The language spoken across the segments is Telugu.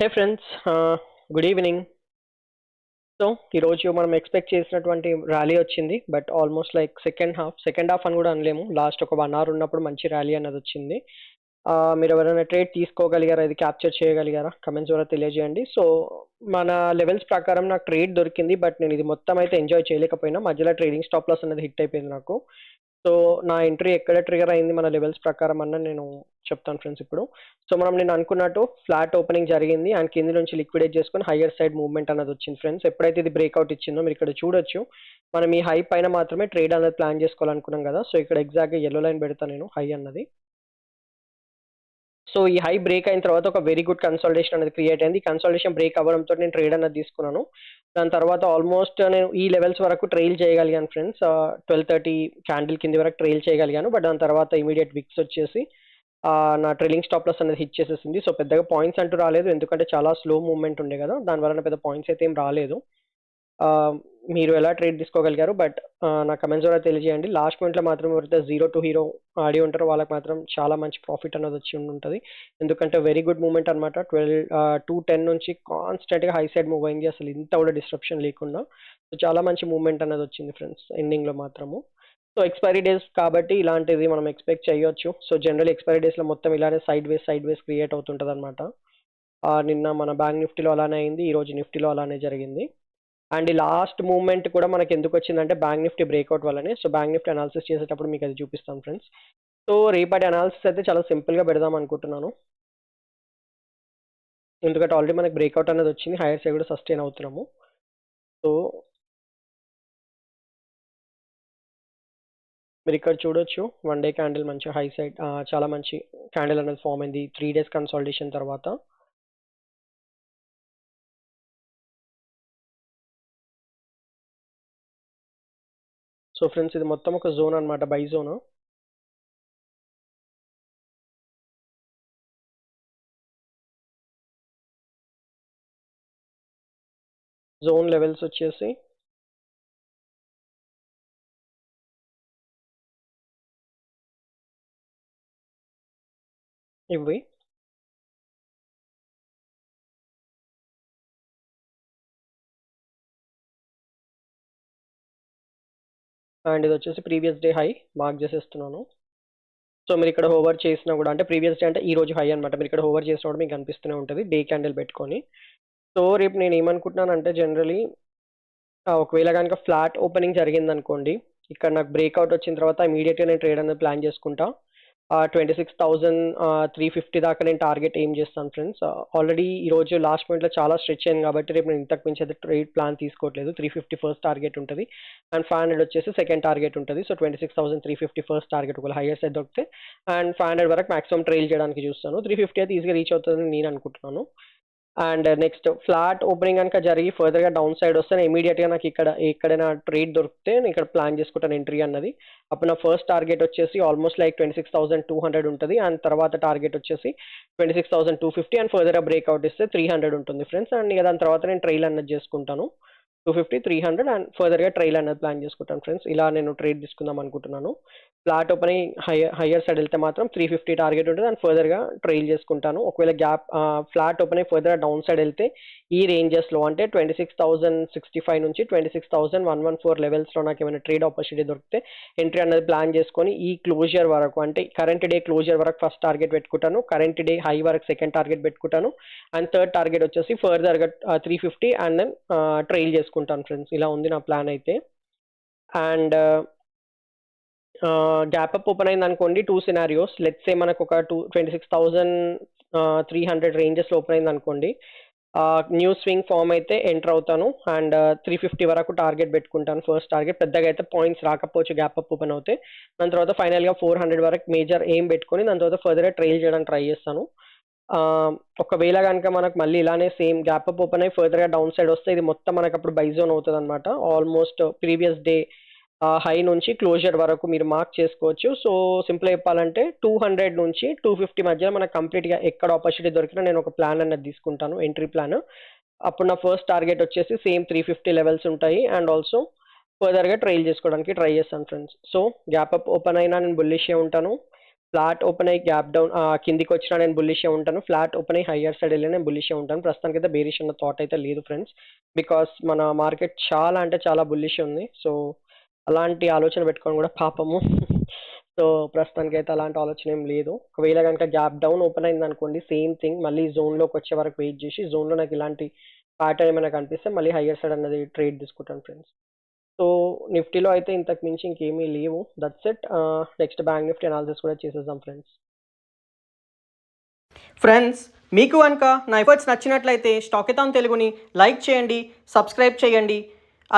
హే ఫ్రెండ్స్, గుడ్ ఈవినింగ్. సో ఈరోజు మనం ఎక్స్పెక్ట్ చేసినటువంటి ర్యాలీ వచ్చింది. But almost like second half అని కూడా అనలేము. లాస్ట్ ఒక 1 hour ఉన్నప్పుడు మంచి ర్యాలీ అన్నది వచ్చింది. మీరు ఎవరైనా ట్రేడ్ తీసుకోగలిగారా? ఇది క్యాప్చర్ చేయగలిగారా? కమెంట్స్ ద్వారా తెలియజేయండి. సో మన లెవెల్స్ ప్రకారం నాకు ట్రేడ్ దొరికింది. బట్ నేను ఇది మొత్తం అయితే ఎంజాయ్ చేయలేకపోయినా. మధ్యలో ట్రేడింగ్ స్టాప్ లాస్ అనేది హిట్ అయిపోయింది నాకు. సో నా ఎంట్రీ ఎక్కడ ట్రిగర్ అయింది మన లెవెల్స్ ప్రకారం అన్న నేను చెప్తాను ఫ్రెండ్స్ ఇప్పుడు. సో మనం నేను అనుకున్నట్టు ఫ్లాట్ ఓపెనింగ్ జరిగింది అండ్ కింది నుంచి లిక్విడేట్ చేసుకొని హయ్యర్ సైడ్ మూవ్మెంట్ అనేది వచ్చింది ఫ్రెండ్స్. ఎప్పుడైతే ఇది బ్రేక్అవుట్ ఇచ్చిందో మీరు ఇక్కడ చూడొచ్చు. మనం ఈ హై పైన మాత్రమే ట్రేడ్ అనేది ప్లాన్ చేసుకోవాలనుకున్నాం కదా. సో ఇక్కడ ఎగ్జాక్ట్గా ఎల్లో లైన్ పెడతాను నేను హై అన్నది. సో ఈ హై బ్రేక్ అయిన తర్వాత ఒక వెరీ గుడ్ కన్సల్టేషన్ అనేది క్రియేట్ అయింది. కన్సల్టేషన్ బ్రేక్ అవ్వడంతో నేను ట్రేడ్ అనేది తీసుకున్నాను. దాని తర్వాత ఆల్మోస్ట్ నేను ఈ లెవెల్స్ వరకు ట్రైల్ చేయగలిగాను ఫ్రెండ్స్. 12:30 క్యాండిల్ కింది వరకు ట్రైల్ చేయగలిగాను. బట్ దాని తర్వాత ఇమీడియట్ విక్స్ వచ్చేసి నా ట్రైలింగ్ స్టాప్ లాస్ అనేది హిట్ చేసేసింది. సో పెద్దగా పాయింట్స్ అంటూ రాలేదు, ఎందుకంటే చాలా స్లో మూవ్మెంట్ ఉండే కదా. దానివల్ల పెద్ద పాయింట్స్ అయితే ఏం రాలేదు. మీరు ఎలా ట్రేడ్ తీసుకోగలిగారు? బట్ నా కమెంట్స్ ద్వారా తెలియజేయండి. లాస్ట్ పాయింట్లో మాత్రం ఎవరైతే 0 to హీరో ఆడి ఉంటారో వాళ్ళకి మాత్రం చాలా మంచి ప్రాఫిట్ అనేది వచ్చి ఉంటుంది. ఎందుకంటే వెరీ గుడ్ మూవ్మెంట్ అనమాట. 2:10 నుంచి కాన్స్టెంట్గా హై సైడ్ మూవ్ అయింది, అసలు ఇంత కూడా డిస్ట్రప్షన్ లేకుండా. సో చాలా మంచి మూవ్మెంట్ అనేది వచ్చింది ఫ్రెండ్స్ ఎండింగ్లో మాత్రము. సో ఎక్స్పైరీ డేస్ కాబట్టి ఇలాంటిది మనం ఎక్స్పెక్ట్ చేయొచ్చు. సో జనరల్ ఎక్స్పైరీ డేస్లో మొత్తం ఇలానే సైడ్ వేస్ క్రియేట్ అవుతుంటుంది అనమాట. నిన్న మన బ్యాంక్ నిఫ్టీలో అలానే అయింది, ఈరోజు నిఫ్టీలో అలానే జరిగింది. అండ్ ఈ లాస్ట్ మూవ్మెంట్ కూడా మనకి ఎందుకు వచ్చిందంటే బ్యాంక్ నిఫ్టీ బ్రేక్అవుట్ వల్లనే. సో బ్యాంక్ నిఫ్టీ అనాలిసిస్ చేసేటప్పుడు మీకు అది చూపిస్తాను ఫ్రెండ్స్. సో రేపటి అనాలిసిస్ అయితే చాలా సింపుల్గా పెడదాం అనుకుంటున్నాను, ఎందుకంటే ఆల్రెడీ మనకి బ్రేక్అవుట్ అనేది వచ్చింది, హైయర్ సైడ్ కూడా సస్టైన్ అవుతున్నాము. సో మీరు ఇక్కడ చూడొచ్చు 1 day క్యాండిల్ మంచి హై సైడ్, చాలా మంచి క్యాండిల్ అనేది ఫామ్ అయింది 3 days కన్సాలిడేషన్ తర్వాత. సో ఫ్రెండ్స్ ఇది మొత్తం ఒక జోన్ అనమాట, బై జోన్. జోన్ లెవెల్స్ వచ్చేసి ఇవి. అండ్ ఇది వచ్చేసి ప్రీవియస్ డే హై మార్క్ చేసేస్తున్నాను. సో మీరు ఇక్కడ హోవర్ చేసినా కూడా, అంటే ప్రీవియస్ డే అంటే ఈ రోజు హై అనమాట, మీరు ఇక్కడ హోవర్ చేసినా కూడా మీకు కనిపిస్తూనే ఉంటుంది డే క్యాండిల్ పెట్టుకొని. సో రేపు నేను ఏమనుకుంటున్నానంటే జనరలీ ఒకవేళ కనుక ఫ్లాట్ ఓపెనింగ్ జరిగింది అనుకోండి, ఇక్కడ నాకు బ్రేక్అవుట్ వచ్చిన తర్వాత ఇమీడియట్గా నేను ట్రేడ్ అనేది ప్లాన్ చేసుకుంటా. 26,350 దాకా నేను టార్గెట్ ఏం చేస్తాను ఫ్రెండ్స్. ఆల్రెడీ ఈరోజు లాస్ట్ పాయింట్లో చాలా స్ట్రెచ్ అయింది కాబట్టి రేపు నేను ఇంతకు మించి అయితే ట్రేడ్ ప్లాన్ తీసుకోవట్లేదు. 350 ఫస్ట్ టార్గెట్ ఉంటుంది అండ్ 500 వచ్చేసి సెకండ్ టార్గెట్ ఉంటుంది. సో 26,350 ఫస్ట్ టార్గెట్ ఒకవేళ హైయర్ సైడ్ దొరికితే, అండ్ 500 వరకు మాక్సిమం ట్రైల్ చేయడానికి చూస్తాను. 350 అయితే ఈజీగా రీచ్ అవుతుందని నేను అనుకుంటున్నాను. అండ్ నెక్స్ట్ ఫ్లాట్ ఓపెనింగ్ కనుక జరిగి ఫర్దర్గా డౌన్ సైడ్ వస్తే ఇమీడియట్గా నాకు ఇక్కడ ఎక్కడైనా ట్రేడ్ దొరికితే నేను ఇక్కడ ప్లాన్ చేసుకుంటాను ఎంట్రీ అన్నది. అప్పుడు నా ఫస్ట్ టార్గెట్ వచ్చేసి ఆల్మోస్ట్ లైక్ 26,200 ఉంటుంది అండ్ తర్వాత టార్గెట్ వచ్చేసి 26,250 అండ్ ఫర్దర్గా బ్రేక్అవుట్ ఇస్తే 300 ఉంటుంది ఫ్రెండ్స్. అండ్ ఇక దాని తర్వాత నేను ట్రైల్ అన్నది చేసుకుంటాను 250, 300 అండ్ ఫర్దర్గా ట్రైల్ అనేది ప్లాన్ చేసుకుంటాను ఫ్రెండ్స్. ఇలా నేను ట్రేడ్ తీసుకుందాం అనుకుంటున్నాను. ఫ్లాట్ ఓపెనింగ్ హయ్యర్ సైడ్ వెళ్తే మాత్రం 350 టార్గెట్ ఉంటుంది అండ్ ఫర్దర్గా ట్రైల్ చేసుకుంటాను. ఒకవేళ గ్యాప్ ఫ్లాట్ ఓపెనింగ్ ఫర్దర్గా డౌన్ సైడ్ వెళ్తే ఈ రేంజెస్లో అంటే 26,065 నుంచి 26,114 లెవెల్స్లో నాకు ఏమైనా ట్రేడ్ ఆపర్చునిటీ దొరికితే ఎంట్రీ అనేది ప్లాన్ చేసుకొని ఈ క్లోజర్ వరకు, అంటే కరెంట్ డే క్లోజర్ వరకు ఫస్ట్ టార్గెట్ పెట్టుకుంటాను, కరెంట్ డే హై వరకు సెకండ్ టార్గెట్ పెట్టుకుంటాను అండ్ థర్డ్ టార్గెట్ వచ్చేసి ఫర్దర్గా 350 అండ్ దెన్ ట్రైల్ చేసుకుంటాను ఫ్రెండ్స్. ఇలా ఉంది నా ప్లాన్ అయితే. అండ్ గ్యాప్ అప్ ఓపెన్ అయింది అనుకోండి, 2 సినారియోస్. లెట్స్ సే మనకు ఒక 26,300 రేంజెస్లో ఓపెన్ అయింది అనుకోండి, న్యూ స్వింగ్ ఫామ్ అయితే ఎంటర్ అవుతాను అండ్ 350 వరకు టార్గెట్ పెట్టుకుంటాను ఫస్ట్ టార్గెట్. పెద్దగా అయితే పాయింట్స్ రాకపోవచ్చు గ్యాప్ అప్ ఓపెన్ అవుతే. దాని తర్వాత ఫైనల్గా 400 వరకు మేజర్ ఎయిమ్ పెట్టుకొని దాని తర్వాత ఫర్దర్గా ట్రైల్ చేయడానికి ట్రై చేస్తాను. ఒకవేళ కనుక మనకు మళ్ళీ ఇలానే సేమ్ గ్యాప్ అప్ ఓపెన్ అయ్యి ఫర్దర్గా డౌన్ సైడ్ వస్తే ఇది మొత్తం మనకు అప్పుడు బై జోన్ అవుతుంది అనమాట. ఆల్మోస్ట్ ప్రీవియస్ డే హై నుంచి క్లోజర్ వరకు మీరు మార్క్ చేసుకోవచ్చు. సో సింపుల్ చెప్పాలంటే 200 నుంచి 250 మధ్య మనకు కంప్లీట్గా ఎక్కడ ఆపర్చునిటీ దొరికినా నేను ఒక ప్లాన్ అనేది తీసుకుంటాను, ఎంట్రీ ప్లాన్. అప్పుడు నా ఫస్ట్ టార్గెట్ వచ్చేసి సేమ్ 350 లెవెల్స్ ఉంటాయి అండ్ ఆల్సో ఫర్దర్గా ట్రైల్ చేసుకోవడానికి ట్రై చేస్తాను friends. So gap up open అయినా నేను బుల్లిషే ఉంటాను, ఫ్లాట్ ఓపెన్ అయ్యి గ్యాప్ డౌన్ కిందికి వచ్చినా నేను బుల్లిషే ఉంటాను. ఫ్లాట్ ఓపెన్ అయ్యి హయ్యర్ సైడ్ వెళ్ళి నేను బుల్లిషే ఉంటాను. ప్రస్తుతానికైతే బేరిష్ అన్న థాట్ అయితే లేదు ఫ్రెండ్స్. బికాస్ మన మార్కెట్ చాలా అంటే చాలా బుల్లిష్ ఉంది. సో అలాంటి ఆలోచన పెట్టుకొని కూడా పాపము. సో ప్రస్తుతానికైతే అలాంటి ఆలోచన ఏం లేదు. ఒకవేళ కనుక గ్యాప్ డౌన్ ఓపెన్ అయింది అనుకోండి, సేమ్ థింగ్ మళ్ళీ జోన్లోకి వచ్చే వరకు వెయిట్ చేసి జోన్లో నాకు ఇలాంటి ప్యాటర్న్ ఏమైనా కనిపిస్తే మళ్ళీ హయ్యర్ సైడ్ అన్నది ట్రేడ్ తీసుకుంటాను ఫ్రెండ్స్. సో నిఫ్టీలో అయితే ఇంతకు మించి ఇంకేమీ లేవు. That's it. Next bank Nifty analysis కూడా చేసేద్దాం ఫ్రెండ్స్. ఫ్రెండ్స్, మీకు కనుక నా ఎఫర్ట్స్ నచ్చినట్లయితే స్టాకిథాన్ తెలుగుని లైక్ చేయండి, సబ్స్క్రైబ్ చేయండి,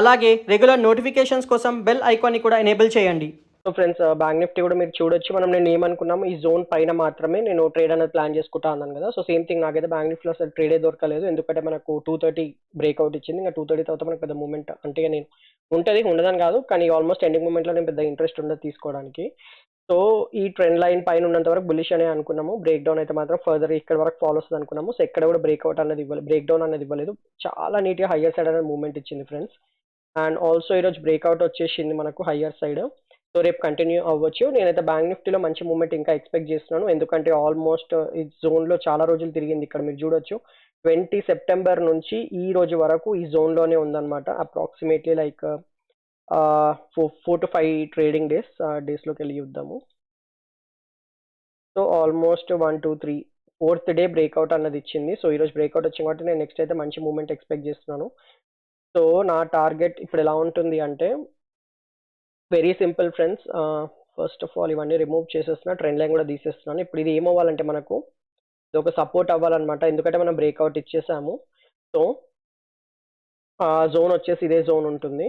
అలాగే రెగ్యులర్ నోటిఫికేషన్స్ కోసం బెల్ ఐకాన్ని కూడా ఎనేబుల్ చేయండి. సో ఫ్రెండ్స్, బ్యాంక్ నిఫ్టీ కూడా మీరు చూడొచ్చు. నేను ఏమనుకున్నాము, ఈ జోన్ పైన మాత్రమే నేను ట్రేడ్ అనేది ప్లాన్ చేసుకుంటా అన్నాను కదా. సో సేమ్ థింగ్ నాకైతే బ్యాంక్ నిఫ్టీలో అసలు ట్రేడే దొరకలేదు. ఎందుకంటే మనకు 2:30 బ్రేక్అవుట్ ఇచ్చింది. ఇంకా 2:30 తర్వాత మనకు పెద్ద మూమెంట్ అంటే నేను ఉంటుంది ఉండదని కాదు, కానీ ఆల్మోస్ట్ ఎండింగ్ మూమెంట్లో నేను పెద్ద ఇంట్రెస్ట్ ఉండదు తీసుకోవడానికి. సో ఈ ట్రెండ్ లైన్ పైన ఉన్నంత వరకు బులిష్ అనే అనుకున్నాము. బ్రేక్ డౌన్ అయితే మాత్రం ఫర్దర్ ఇక్కడ వరకు ఫాలో వస్తుంది అనుకున్నాము. సో ఎక్కడ కూడా బ్రేక్అవుట్ అనేది ఇవ్వలేదు, బ్రేక్ డౌన్ అనేది ఇవ్వలేదు. చాలా నీట్గా హయ్యర్ సైడ్ అనేది మూమెంట్ ఇచ్చింది ఫ్రెండ్స్. అండ్ ఆల్సో ఈరోజు బ్రేక్అవుట్ వచ్చేసింది మనకు హయ్యర్ సైడ్. సో రేపు కంటిన్యూ అవ్వచ్చు. నేనైతే బ్యాంక్ నిఫ్టీలో మంచి మూమెంట్ ఇంకా ఎక్స్పెక్ట్ చేస్తున్నాను. ఎందుకంటే ఆల్మోస్ట్ ఈ జోన్లో చాలా రోజులు తిరిగింది. ఇక్కడ మీరు చూడొచ్చు 20 సెప్టెంబర్ నుంచి ఈ రోజు వరకు ఈ జోన్లోనే ఉందన్నమాట. అప్రాక్సిమేట్లీ లైక్ 4 to 5 ట్రేడింగ్ డేస్లోకి వెళ్ళి చూద్దాము. So almost 1 2 3 4th day breakout అన్నది ఇచ్చింది. సో ఈరోజు బ్రేక్అవుట్ వచ్చింది కాబట్టి నేను నెక్స్ట్ అయితే మంచి మూమెంట్ ఎక్స్పెక్ట్ చేస్తున్నాను. సో నా టార్గెట్ ఇప్పుడు ఎలా ఉంటుంది అంటే very simple friends. First of all ఇవన్నీ రిమూవ్ చేసేస్తున్నా, ట్రెండ్ లైన్ కూడా తీసేస్తున్నాను. ఇప్పుడు ఇది ఏమవ్వాలంటే మనకు ఇది ఒక సపోర్ట్ అవ్వాలన్నమాట. ఎందుకంటే మనం బ్రేక్అవుట్ ఇచ్చేసాము. సో జోన్ వచ్చేసి ఇదే జోన్ ఉంటుంది.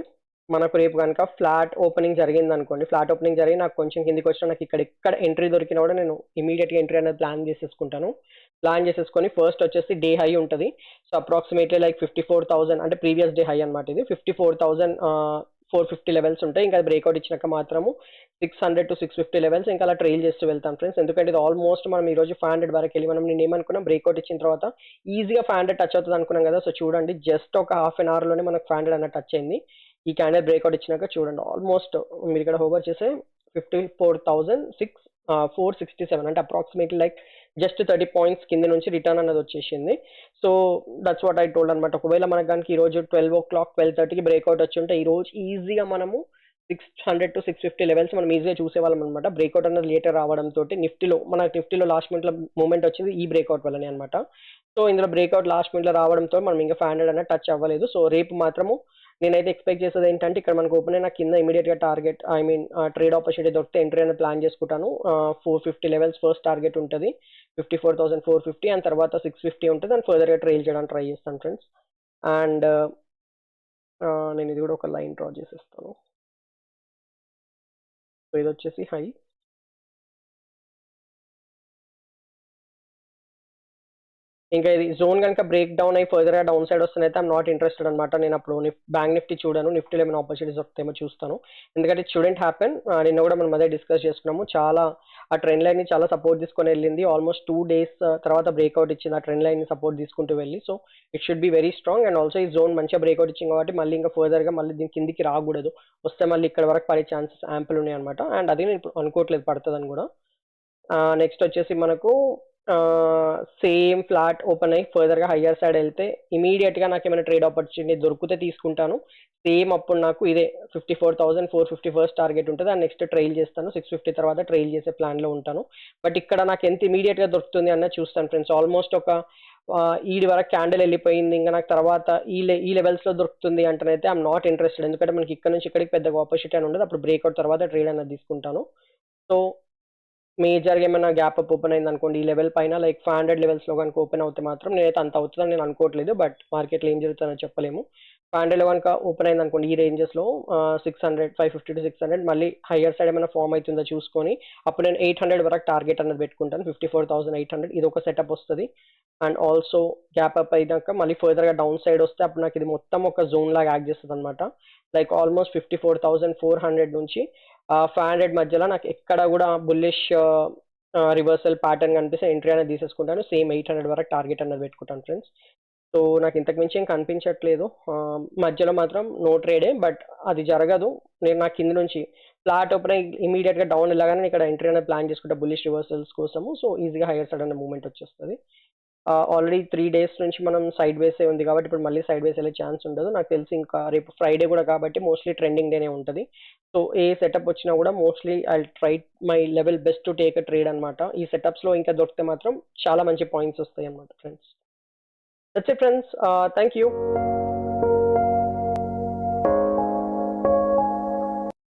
మనకు రేపు కనుక ఫ్లాట్ ఓపెనింగ్ జరిగింది అనుకోండి, ఫ్లాట్ ఓపెనింగ్ జరిగి నాకు కొంచెం కిందికి వచ్చినా నాకు ఎక్కడ ఎంట్రీ దొరికినా కూడా నేను ఇమీడియట్గా ఎంట్రీ అనేది ప్లాన్ చేసేసుకుంటాను. ప్లాన్ చేసేసుకొని ఫస్ట్ వచ్చేసి డే హై ఉంటుంది. సో అప్రాక్సిమేట్లీ లైక్ 54,000 అంటే ప్రీవియస్ డే హై అనమాట ఇది. 54,450 లెవెల్స్ ఉంటాయి. ఇంకా బ్రేక్అవుట్ ఇచ్చినాక మాత్రము 600 to 650 లెవెల్స్ ఇంకా అలా ట్రైల్ చేస్తూ వెళ్తాం ఫ్రెండ్స్. ఎందుకంటే ఇది ఆల్మోస్ట్ మనం ఈ రోజు 500 వరకు వెళ్ళి నేను ఏమనుకున్నాం, బ్రేక్అవుట్ ఇచ్చిన తర్వాత ఈజీగా 500 టచ్ అవుతుంది అనుకున్నాం కదా. సో చూడండి, జస్ట్ ఒక హాఫ్ అన్ అవర్లోనే మనకు 500 అన్న టచ్ అయింది. ఈ క్యాండిల్ బ్రేక్అవుట్ ఇచ్చినాక చూడండి, ఆల్మోస్ట్ మీరు ఇక్కడ హోవర్ చేసే 54,467 అంటే అప్రాక్సిమేట్లీ లైక్ జస్ట్ 30 పాయింట్స్ కింద నుంచి రిటర్న్ అన్నది వచ్చేసింది. So that's what I told అనమాట. ఒకవేళ మనకు కనుక ఈ రోజు 12 o'clock 12:30కి బ్రేక్అవుట్ వచ్చి ఉంటే ఈ రోజు ఈజీగా మనము 600 to 650 లెవెల్స్ మనం ఈజీగా చూసేవాళ్ళం అనమాట. బ్రేక్అవుట్ అన్నది లేటర్ రావడంతో నిఫ్టీలో లాస్ట్ మినిట్లో మూమెంట్ వచ్చింది ఈ బ్రేక్అవుట్ వల్లనే అనమాట. సో ఇందులో బ్రేక్అవుట్ లాస్ట్ మినిట్లో రావడంతో మనం ఇంకా 500 అనేది టచ్ అవ్వలేదు. సో రేపు మాత్రము నేనైతే ఎక్స్పెక్ట్ చేసేది ఏంటంటే ఇక్కడ మనకు ఓపెన్ అయిన కింద ఇమీడియట్గా టార్గెట్ ట్రేడ్ ఆపర్చునిటీ దొరికితే ఎంట్రీ అనేది ప్లాన్ చేసుకుంటాను. 450 లెవెల్స్ ఫస్ట్ టార్గెట్ ఉంటుంది, 54,450, అండ్ తర్వాత 650 ఉంటుంది. అండ్ ఫర్దర్గా ట్రైల్ చేయడానికి ట్రై చేస్తాను ఫ్రెండ్స్. అండ్ నేను ఇది కూడా ఒక లైన్ డ్రా చేసేస్తాను. సో ఇది వచ్చేసి హై. ఇంకా ఇది జోన్ కనుక బ్రేక్ డౌన్ అయ్యి ఫర్దర్గా డౌన్ సైడ్ వస్తున్నైతే ఐమ్ నాట్ ఇంట్రెస్టెడ్ అనమాట. నేను అప్పుడు బ్యాంక్ నిఫ్టీ చూడను, నిఫ్టీలో ఏమైనా ఆపర్చునిటీస్ వస్తాయేమో చూస్తాను. ఎందుకంటే ఇట్ షుడెంట్ హ్యాపెన్. నిన్న కూడా మనం అదే డిస్కస్ చేసుకున్నాము. చాలా ఆ ట్రెండ్ లైన్ని చాలా సపోర్ట్ తీసుకొని వెళ్ళింది. ఆల్మోస్ట్ 2 days తర్వాత బ్రేక్అవుట్ ఇచ్చింది. ఆ ట్రెండ్ లైన్ని సపోర్ట్ తీసుకుంటూ వెళ్ళి. So it should be very strong. And also ఈ జోన్ మంచిగా బ్రేక్అవుట్ ఇచ్చింది కాబట్టి మళ్ళీ ఇంకా ఫర్దర్గా మళ్ళీ దీని కిందికి రాకూడదు. వస్తే మళ్ళీ ఇక్కడ వరకు పడే ఛాన్సెస్ యాంపుల్ ఉన్నాయి అనమాట. అండ్ అది నేను ఇప్పుడు అనుకోవట్లేదు పడుతుందని కూడా. నెక్స్ట్ వచ్చేసి మనకు సేమ్ ఫ్లాట్ ఓపెన్ అయ్యి ఫర్దర్గా హయ్యర్ సైడ్ వెళ్తే ఇమీడియట్గా నాకు ఏమైనా ట్రేడ్ ఆపర్చునిటీ దొరికితే తీసుకుంటాను. సేమ్ అప్పుడు నాకు ఇదే 54,450 ఫస్ట్ టార్గెట్ ఉంటుంది. అండ్ నెక్స్ట్ ట్రైల్ చేస్తాను, 650 తర్వాత ట్రైల్ చేసే ప్లాన్లో ఉంటాను. బట్ ఇక్కడ నాకు ఎంత ఇమీడియట్గా దొరుకుతుంది అన్నది చూస్తాను ఫ్రెండ్స్. ఆల్మోస్ట్ ఒక ఈడి వరకు క్యాండిల్ వెళ్ళిపోయింది, ఇంకా నాకు తర్వాత ఈ లెవెల్స్లో దొరుకుతుంది అంటేనైతే ఐఎమ్ నాట్ ఇంట్రెస్టెడ్. ఎందుకంటే మనకి ఇక్కడ నుంచి ఇక్కడికి పెద్దగా ఆపర్చునిటీ అని ఉండదు. అప్పుడు బ్రేక్అవుట్ తర్వాత ట్రేడ్ అనేది తీసుకుంటాను. సో మేజర్గా ఏమైనా గ్యాప్ అప్ ఓపెన్ అయింది అనుకోండి ఈ లెవెల్ పైన లైక్ 500 లెవెల్స్లో కనుక ఓపెన్ అవుతే మాత్రం నేనైతే అంత అవుతుందని నేను అనుకోవట్లేదు. బట్ మార్కెట్లో ఏం జరుగుతుందో చెప్పలేము. 500 కనుక ఓపెన్ అయింది అనుకోండి ఈ రేంజెస్లో 600 550 to 600 మళ్ళీ హయ్యర్ సైడ్ ఏమైనా ఫామ్ అవుతుందో చూసుకొని అప్పుడు నేను 800 వరకు టార్గెట్ అనేది పెట్టుకుంటాను. 54,800 ఇది ఒక సెటప్ వస్తుంది. అండ్ ఆల్సో గ్యాప్ అప్ అయినాక మళ్ళీ ఫర్దర్గా డౌన్ సైడ్ వస్తే అప్పుడు నాకు ఇది మొత్తం ఒక జోన్ లాగా యాక్ట్ చేస్తుంది అనమాట. లైక్ ఆల్మోస్ట్ 54,400 నుంచి 500 మధ్యలో నాకు ఎక్కడ కూడా బుల్లిష్ రివర్సల్ ప్యాటర్న్ కనిపిస్తే ఎంట్రీ అనేది తీసేసుకుంటాను. సేమ్ 800 వరకు టార్గెట్ అనేది పెట్టుకుంటాను ఫ్రెండ్స్. సో నాకు ఇంతకు మించి ఏం కనిపించట్లేదు. మధ్యలో మాత్రం నో ట్రేడే, బట్ అది జరగదు. నేను నా కింద నుంచి ఫ్లాట్ ఓపెన్ ఇమీడియట్గా డౌన్ వెళ్ళగానే ఇక్కడ ఎంట్రీ అనేది ప్లాన్ చేసుకుంటే బుల్లిష్ రివర్సల్స్ కోసము. సో ఈజీగా హైయర్ సైడ్ అనే మూమెంట్ వచ్చేస్తుంది. ఆల్రెడీ 3 days నుంచి మనం సైడ్ వేసే ఉంది కాబట్టి ఇప్పుడు మళ్ళీ సైడ్ వేస్ వెళ్ళే ఛాన్స్ ఉండదు. నాకు తెలిసి ఇంకా రేపు ఫ్రైడే కూడా కాబట్టి మోస్ట్లీ ట్రెండింగ్ డేనే ఉంటుంది. సో ఏ సెటప్ వచ్చినా కూడా mostly I try my level best to take a trade అనమాట. ఈ సెటప్స్లో ఇంకా దొరికితే మాత్రం చాలా మంచి పాయింట్స్ వస్తాయి అనమాట friends. That's it friends. Thank you.